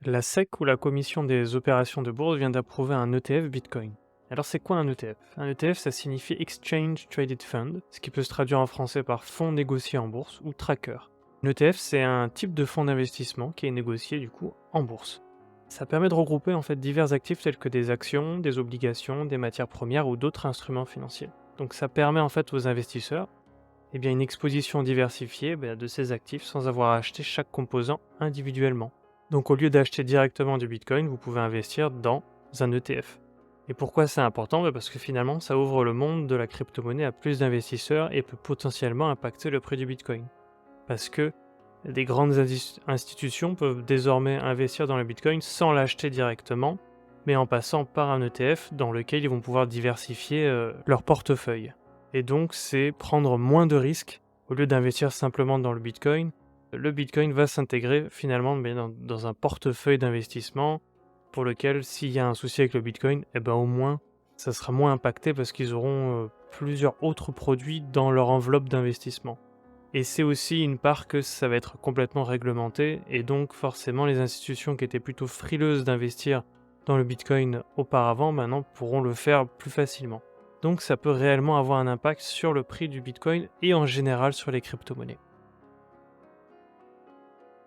La SEC ou la Commission des opérations de bourse vient d'approuver un ETF Bitcoin. Alors c'est quoi un ETF? Un ETF, ça signifie Exchange Traded Fund, ce qui peut se traduire en français par fonds négociés en bourse ou tracker. Un ETF, c'est un type de fonds d'investissement qui est négocié du coup en bourse. Ça permet de regrouper en fait divers actifs tels que des actions, des obligations, des matières premières ou d'autres instruments financiers. Donc ça permet en fait aux investisseurs une exposition diversifiée de ces actifs sans avoir à acheter chaque composant individuellement. Donc au lieu d'acheter directement du Bitcoin, vous pouvez investir dans un ETF. Et pourquoi c'est important? Parce que finalement, ça ouvre le monde de la crypto-monnaie à plus d'investisseurs et peut potentiellement impacter le prix du Bitcoin. Parce que des grandes institutions peuvent désormais investir dans le Bitcoin sans l'acheter directement, mais en passant par un ETF dans lequel ils vont pouvoir diversifier leur portefeuille. Et donc, c'est prendre moins de risques. Au lieu d'investir simplement dans le Bitcoin va s'intégrer finalement dans un portefeuille d'investissement pour lequel, s'il y a un souci avec le Bitcoin, au moins, ça sera moins impacté parce qu'ils auront plusieurs autres produits dans leur enveloppe d'investissement. Et c'est aussi une part que ça va être complètement réglementé, et donc forcément les institutions qui étaient plutôt frileuses d'investir dans le Bitcoin auparavant, maintenant pourront le faire plus facilement. Donc ça peut réellement avoir un impact sur le prix du Bitcoin et en général sur les crypto-monnaies.